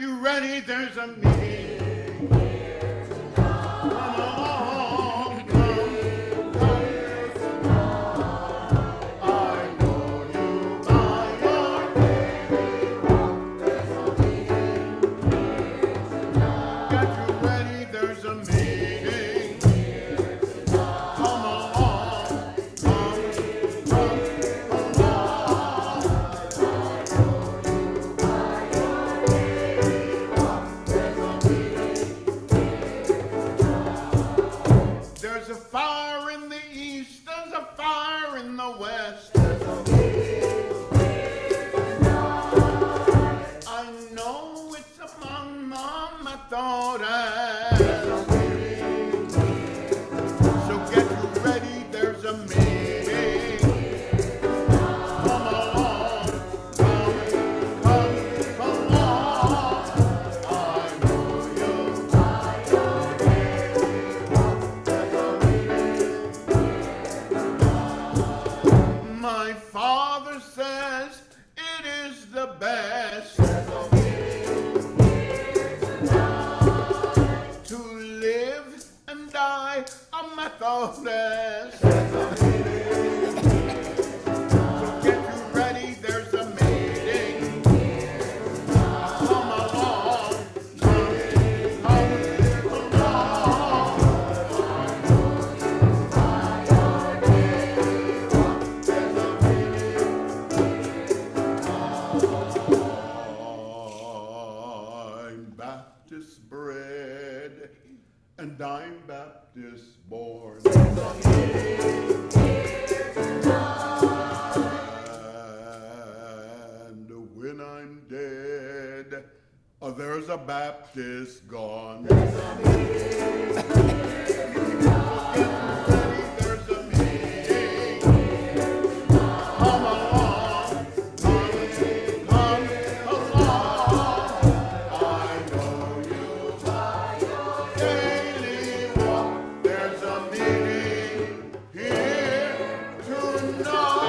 you ready? There's a meeting here tonight. Come along, come tonight. I know you by your name. There's a meeting here tonight. Get you ready, there's a meeting here tonight. Come along, come along. There's a fire in the east, there's a fire in the west. I know it's among the Methodist. So get you ready, there's a meeting. Come along, come along. I know you by your name. My father says it is the best to live and die a Methodist. So get you ready, there's a meeting. Come along, come along. I'm Baptist bred and I'm Baptist born. And when I'm dead, there's a Baptist gone. There's a meeting. There's a meeting. Come along, come along. I know you by your daily walk. There's a meeting here tonight.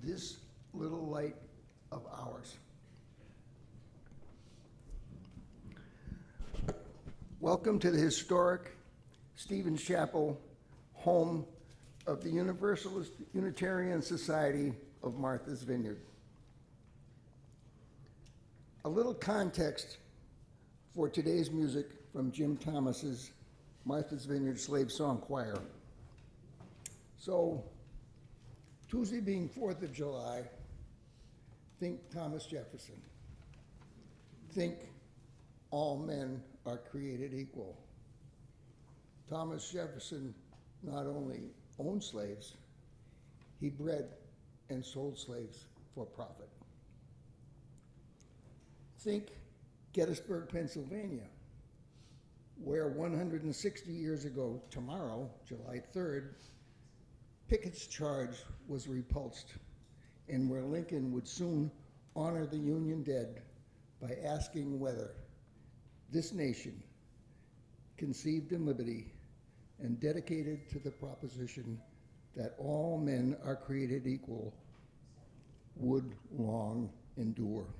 This little light of ours. Welcome to the historic Stevens Chapel, home of the Universalist Unitarian Society of Martha's Vineyard. A little context for today's music from Jim Thomas's Martha's Vineyard Slave Song Choir. So, Tuesday being 4th of July, think Thomas Jefferson. Think all men are created equal. Thomas Jefferson not only owned slaves, he bred and sold slaves for profit. Think Gettysburg, Pennsylvania, where 160 years ago tomorrow, July 3rd, Pickett's charge was repulsed, and where Lincoln would soon honor the Union dead by asking whether this nation, conceived in liberty and dedicated to the proposition that all men are created equal, would long endure.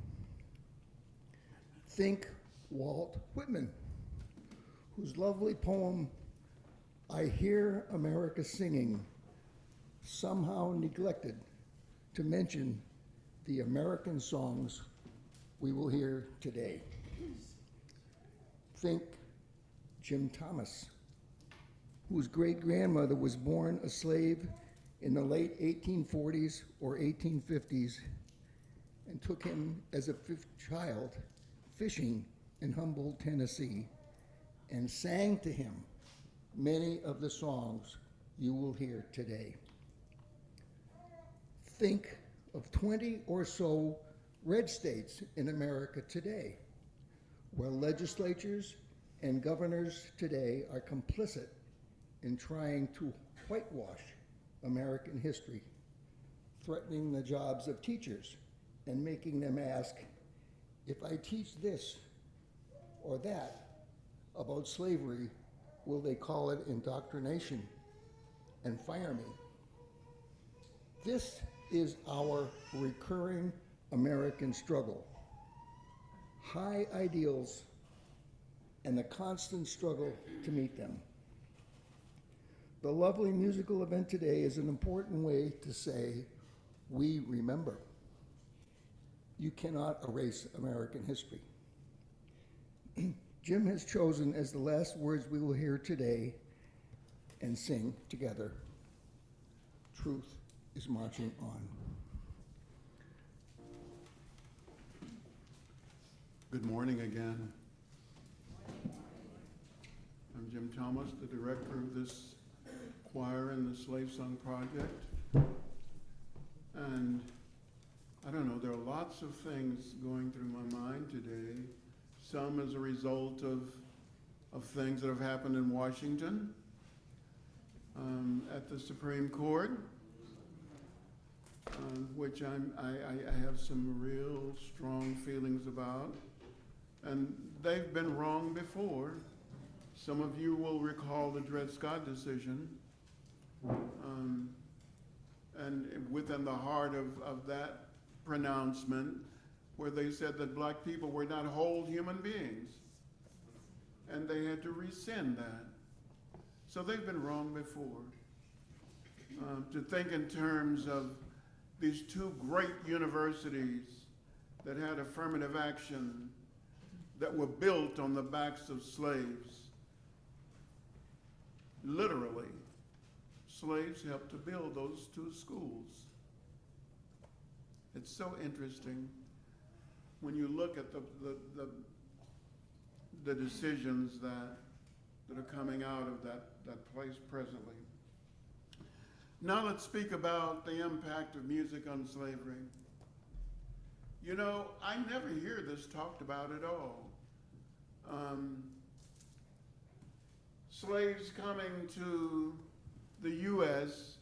Think Walt Whitman, whose lovely poem, I Hear America Singing, somehow neglected to mention the American songs we will hear today. Think Jim Thomas, whose great-grandmother was born a slave in the late 1840s or 1850s and took him as a fifth child fishing in Humboldt, Tennessee, and sang to him many of the songs you will hear today. Think of 20 or so red states in America today, where legislatures and governors today are complicit in trying to whitewash American history, threatening the jobs of teachers and making them ask, if I teach this or that about slavery, will they call it indoctrination and fire me? This is our recurring American struggle. High ideals and the constant struggle to meet them. The lovely musical event today is an important way to say, we remember. You cannot erase American history. Jim has chosen as the last words we will hear today and sing together, Truth is Marching On. Good morning again. I'm Jim Thomas, the director of this choir in the Slave Song Project. And I don't know, there are lots of things going through my mind today. Some as a result of things that have happened in Washington at the Supreme Court, which I have some real strong feelings about. And they've been wrong before. Some of you will recall the Dred Scott decision. And within the heart of that pronouncement, where they said that black people were not whole human beings. And they had to rescind that. So they've been wrong before. To think in terms of these two great universities that had affirmative action that were built on the backs of slaves. Literally, slaves helped to build those two schools. It's so interesting when you look at the decisions that are coming out of that place presently. Now let's speak about the impact of music on slavery. You know, I never hear this talked about at all. Slaves coming to the U.S.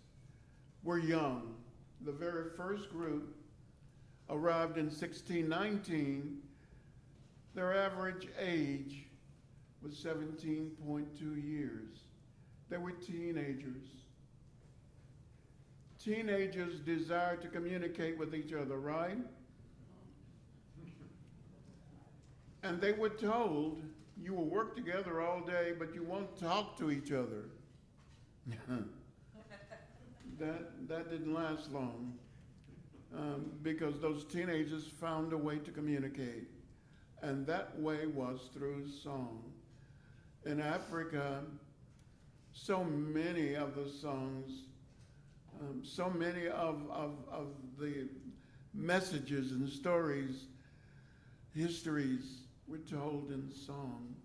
were young. The very first group arrived in 1619. Their average age was 17.2 years. They were teenagers. Teenagers desire to communicate with each other, right? And they were told, you will work together all day, but you won't talk to each other. That didn't last long because those teenagers found a way to communicate. And that way was through song. In Africa, so many of the songs, so many of the messages and stories, histories, were told in song.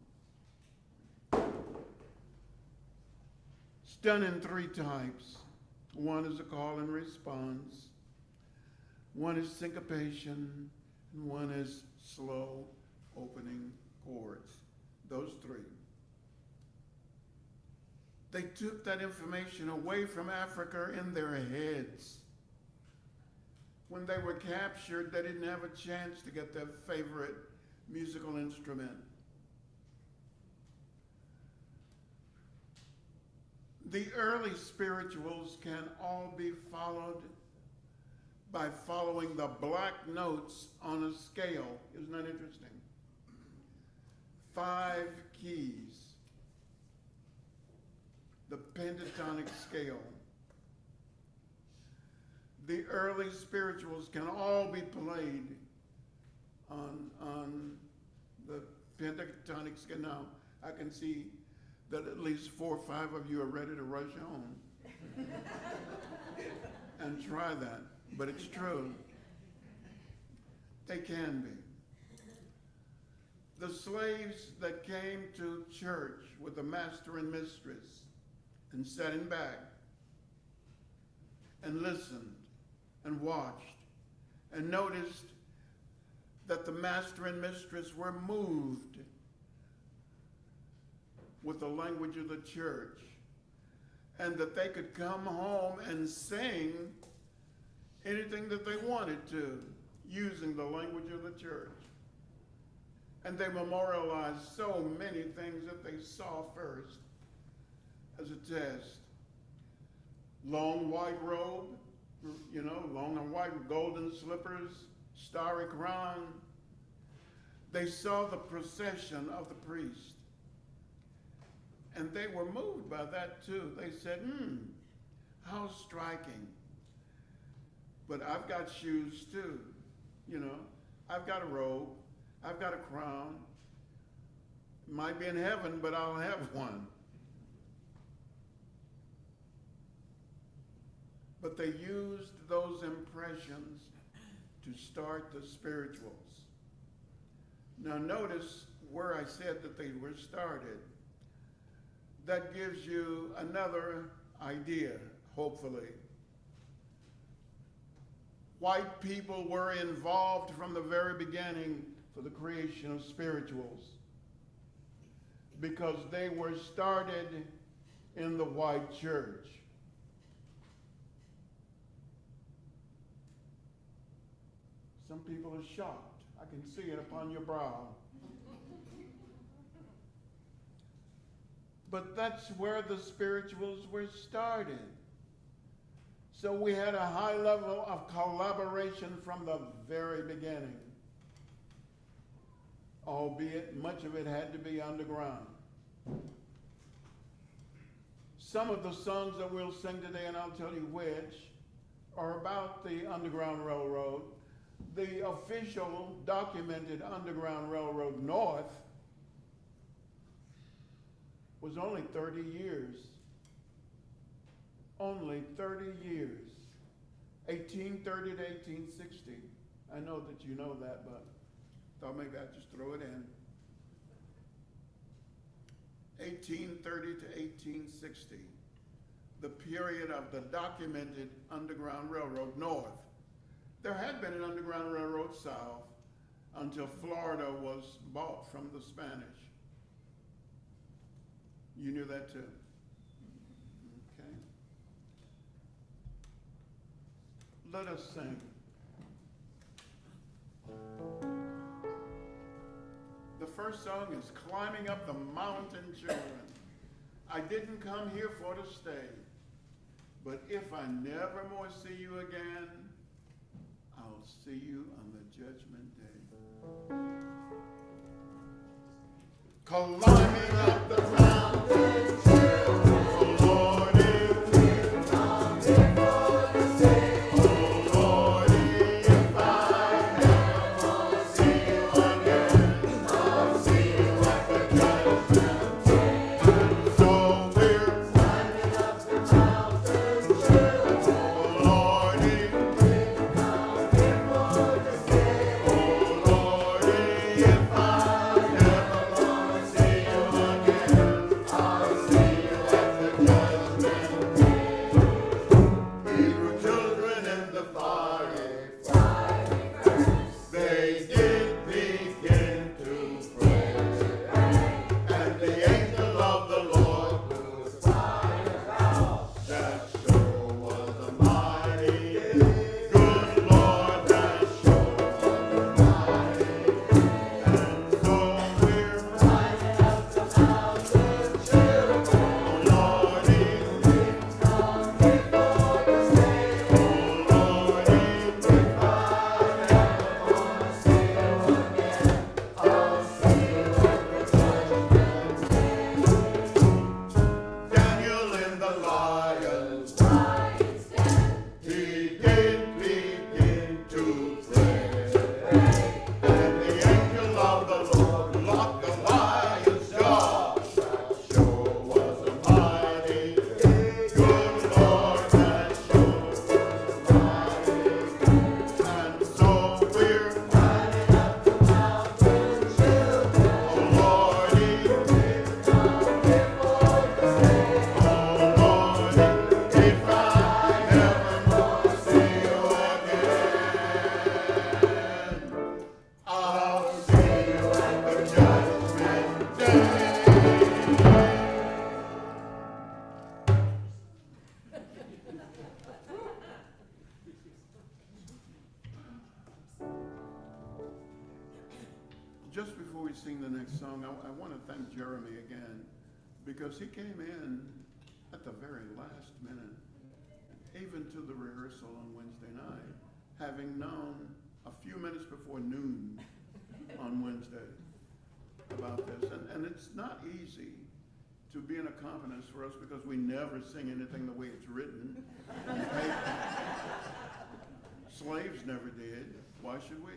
It's done in three types. One is a call and response. One is syncopation, and one is slow opening chords. Those three. They took that information away from Africa in their heads. When they were captured, they didn't have a chance to get their favorite musical instrument. The early spirituals can all be followed by following the black notes on a scale. Isn't that interesting? 5 keys. The pentatonic scale. The early spirituals can all be played on the pentatonic scale. Now, I can see that at least 4 or 5 of you are ready to rush home and try that, but it's true. They can be. The slaves that came to church with the master and mistress and sat in back and listened and watched and noticed that the master and mistress were moved with the language of the church and that they could come home and sing anything that they wanted to, using the language of the church. And they memorialized so many things that they saw first as a test. Long white robe, long and white golden slippers, starry crown. They saw the procession of the priest. And they were moved by that too. They said, how striking. But I've got shoes too. I've got a robe. I've got a crown. Might be in heaven, but I'll have one. But they used those impressions to start the spirituals. Now notice where I said that they were started. That gives you another idea, hopefully. White people were involved from the very beginning for the creation of spirituals because they were started in the white church. Some people are shocked. I can see it upon your brow. But that's where the spirituals were started. So we had a high level of collaboration from the very beginning, albeit much of it had to be underground. Some of the songs that we'll sing today, and I'll tell you which, are about the Underground Railroad. The official documented Underground Railroad North was only 30 years. Only 30 years. 1830 to 1860. I know that you know that, but thought maybe I'd just throw it in. 1830 to 1860. The period of the documented Underground Railroad North. There had been an Underground Railroad South until Florida was bought from the Spanish. You knew that too? Okay. Let us sing. The first song is Climbing Up the Mountain, Children. I didn't come here for to stay, but if I never more see you again, I'll see you on the judgment day. Climbing up the mountain, children, oh Lord, if we come here for to stay, oh Lord, if I never more see you again, I'll see you at the judgment day. So we're climbing up the mountain, children, oh Lord, if we come here for to stay, oh Lord, if I never more see you again, I'll we sing the next song, I want to thank Jeremy again, because he came in at the very last minute, even to the rehearsal on Wednesday night, having known a few minutes before noon on Wednesday about this. And it's not easy to be an accompanist for us, because we never sing anything the way it's written. Slaves never did. Why should we?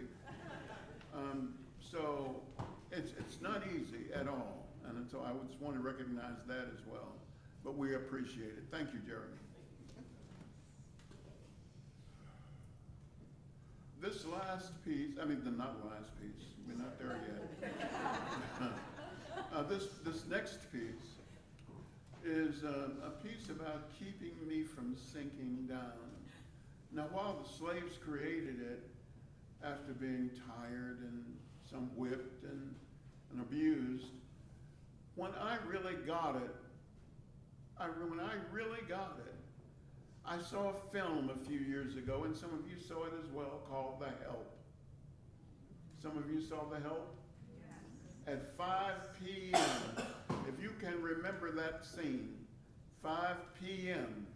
So it's not easy at all. And so I just want to recognize that as well. But we appreciate it. Thank you, Jeremy. This last piece, not last piece, we're not there yet. This next piece is a piece about keeping me from sinking down. Now, while the slaves created it after being tired and some whipped and abused, when I really got it, I saw a film a few years ago, and some of you saw it as well, called The Help. Some of you saw The Help? Yes. At 5 p.m., if you can remember that scene, 5 p.m.,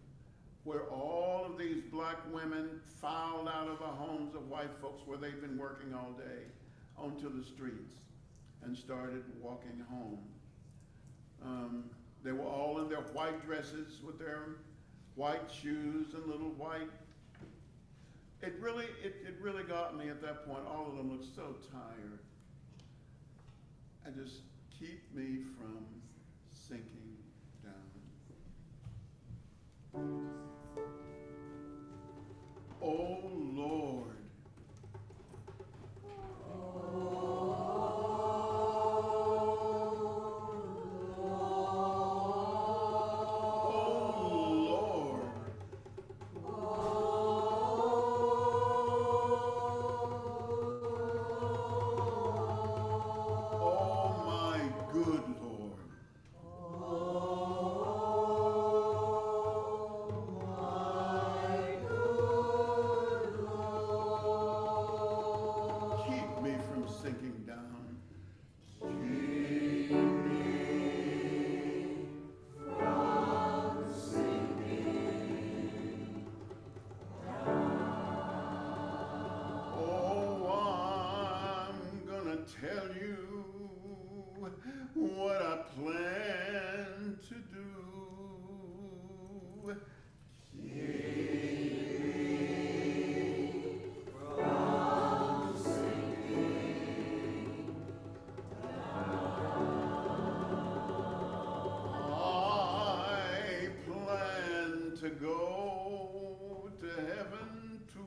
where all of these black women filed out of the homes of white folks where they've been working all day onto the streets and started walking home. They were all in their white dresses with their white shoes and little white. It really got me at that point. All of them looked so tired. And just keep me from sinking down. Oh Lord. Tell you what I plan to do. Keep me from sinking down. I plan to go to heaven too.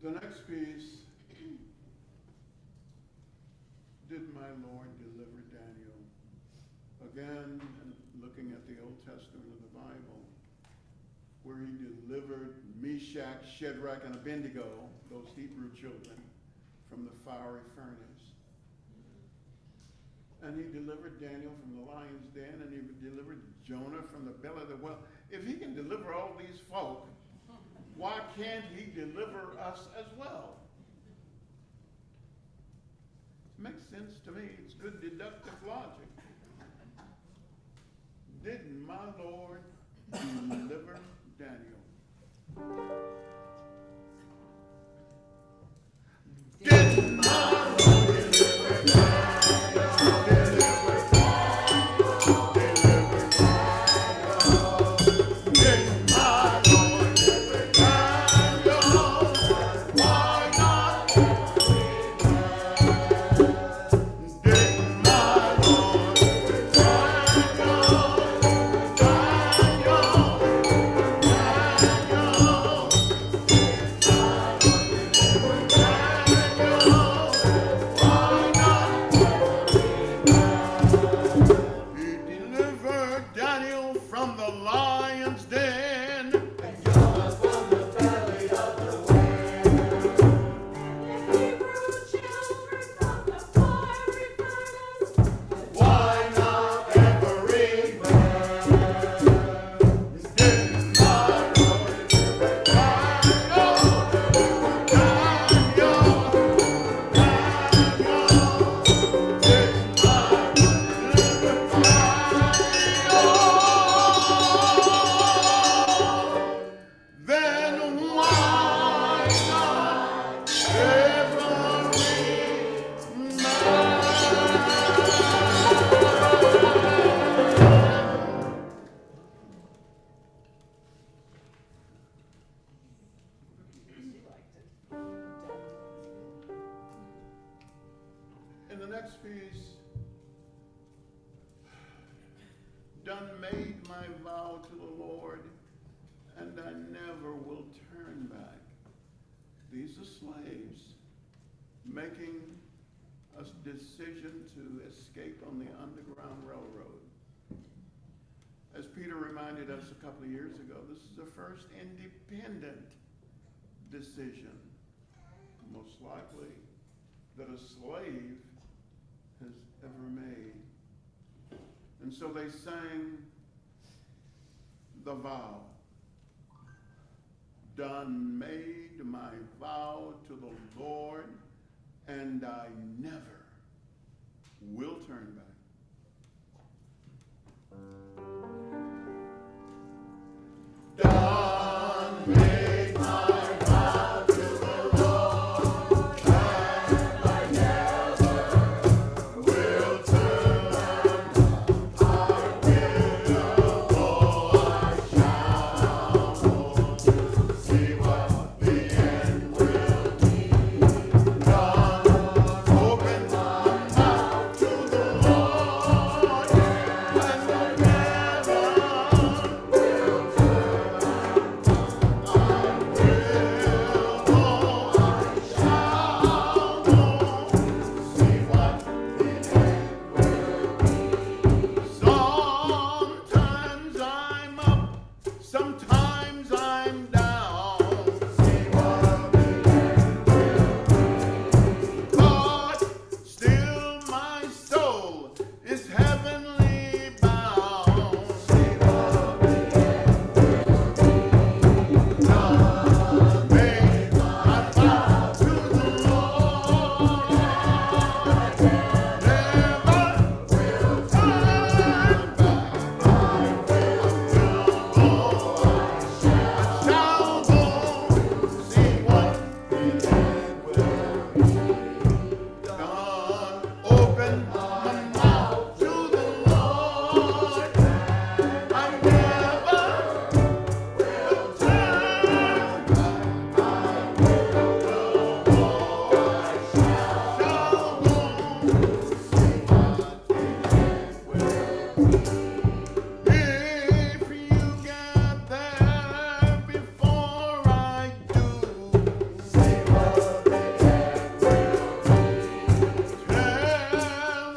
The next piece, did my Lord deliver Daniel? Again, looking at the Old Testament of the Bible, where he delivered Meshach, Shadrach, and Abednego, those Hebrew children, from the fiery furnace. And he delivered Daniel from the lion's den, and he delivered Jonah from the belly of the whale. If he can deliver all these folk, why can't he deliver us as well? It makes sense to me. It's good deductive logic. Didn't my Lord deliver Daniel? Didn't my Lord deliver Daniel? In the next piece, done made my vow to the Lord, and I never will turn back. These are slaves making a decision to escape on the Underground Railroad. As Peter reminded us a couple of years ago, this is the first independent decision, most likely, that a slave has ever made. And so they sang the vow. Done made my vow to the Lord, and I never will turn back. Done made my vow to the Lord, and I never will turn back. I will go, I shall go to see what the end will be. Done, open my mouth to the Lord, and I never will turn Sometimes I'm up, sometimes I'm down. See what the end will be. But still my soul is heavenly bound. See what the end will be. God made my vow to the Lord, never will turn back. Shall go see what the end will be. God, open my mouth to the Lord. I never will turn back. I will go, I shall go see what the end will be. If you get there before I do, see what the end will be. Tell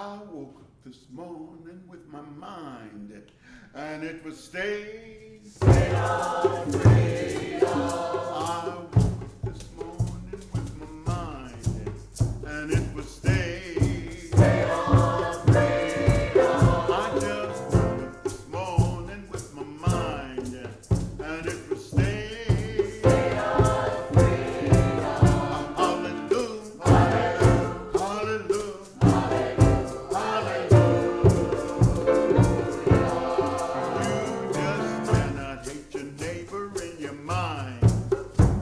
I woke up this morning with my mind, and it was stay on freedom. I woke up this morning with my mind, and it was stay on freedom. I just woke up this morning with my mind, and it was stay on freedom. Hallelujah, hallelujah, hallelujah. You just cannot hate your neighbor in your mind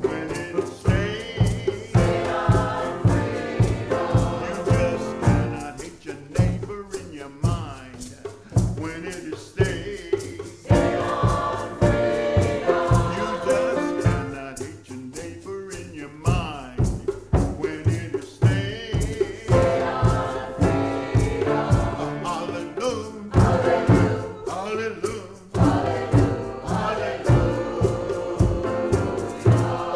when it is stay on freedom. You just cannot hate your neighbor in your mind when it is stay on freedom. You just cannot hate your neighbor in your mind when it is stay on freedom. Hallelujah, hallelujah, hallelujah.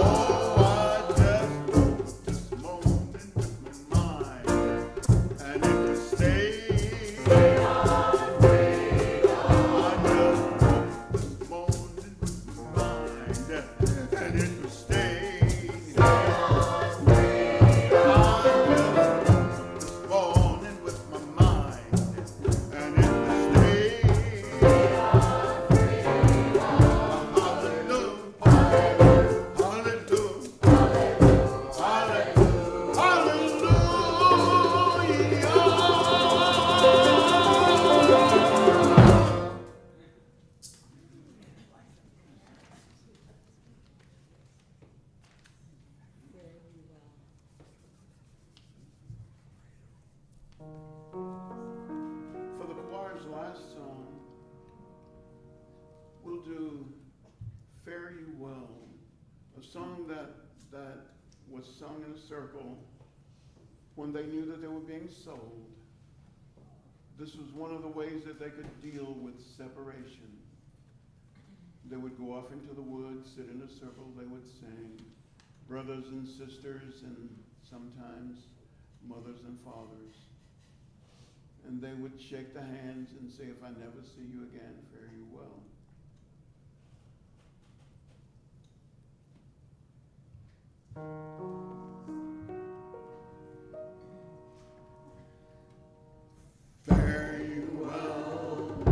Oh, I just woke this morning with my mind, and it was stay on freedom. I just woke this morning with my mind, and it was stay on freedom. I just woke this morning with my mind, and it was stay on freedom. Hallelujah, hallelujah, hallelujah, hallelujah. For the choir's last song, we'll do Fare You Well, a song that was sung in a circle when they knew that they were being sold. This was one of the ways that they could deal with separation. They would go off into the woods, sit in a circle, they would sing, brothers and sisters, and sometimes mothers and fathers. And they would shake the hands and say, if I never see you again, fare you well. Fare you well,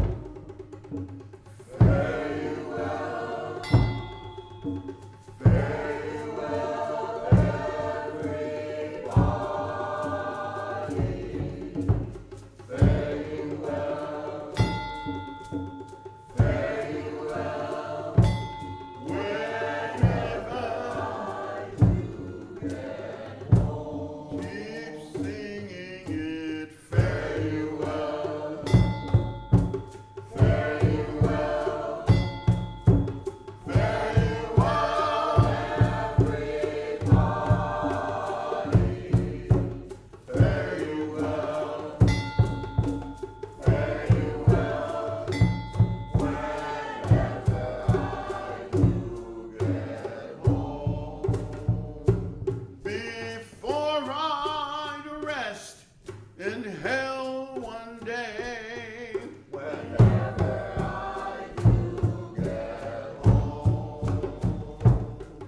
fare you well, fare you well, everybody. Fare you well, fare you well, whenever you get home. Keep singing it, fare you well, fare you well, fare you well, everybody. Fare you well, fare you well, whenever you get home. Before I rest in hell one day, whenever I do get home,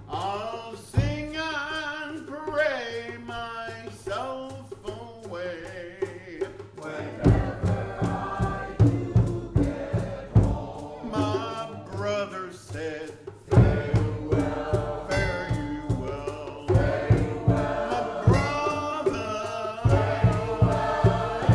I'll sing and pray myself away. Whenever I do get home, my brother said, fare you well, fare you well, fare you well. My brother, fare you well,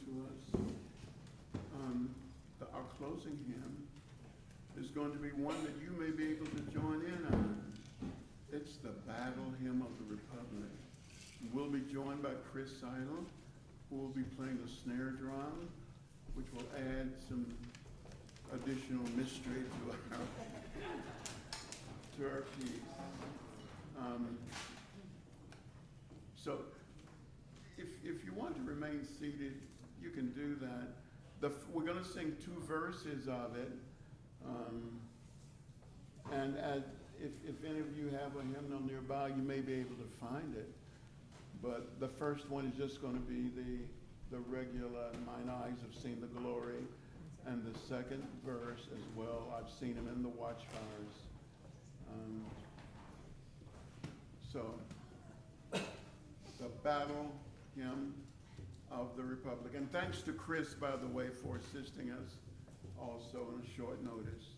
to us. Our closing hymn is going to be one that you may be able to join in on. It's the Battle Hymn of the Republic. We'll be joined by Chris Seidel, who will be playing the snare drum, which will add some additional mystery to our piece. So if you want to remain seated, you can do that. We're going to sing 2 verses of it. And if any of you have a hymnal nearby, you may be able to find it. But the first one is just going to be the regular, mine eyes have seen the glory. And the second verse as well, I've seen him in the watchfires. So, the Battle Hymn of the Republic. And thanks to Chris, by the way, for assisting us also on a short notice.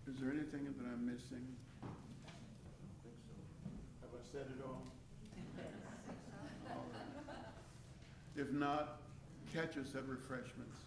Is there anything that I'm missing? I don't think so. Have I said it all? All right. If not, catch us at refreshments.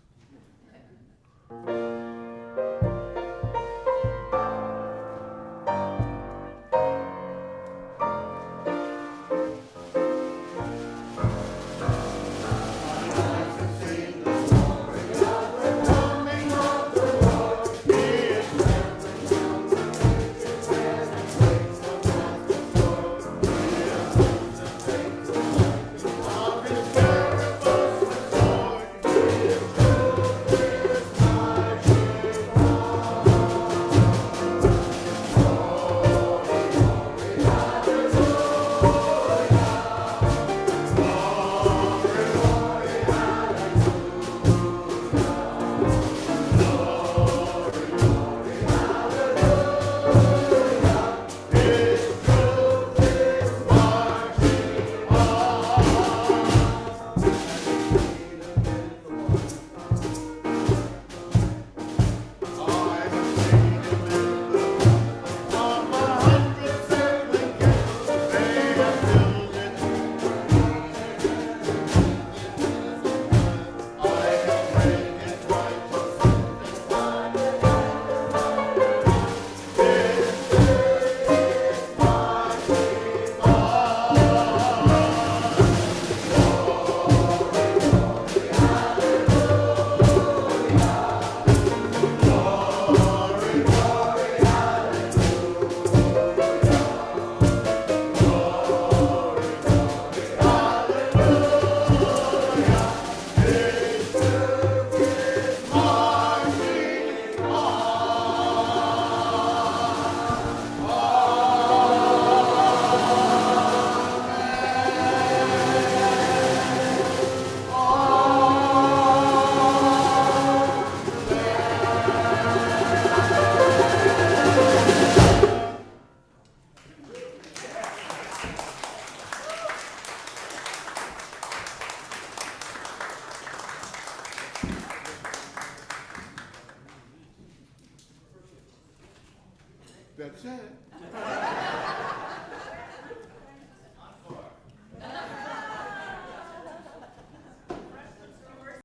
That's it.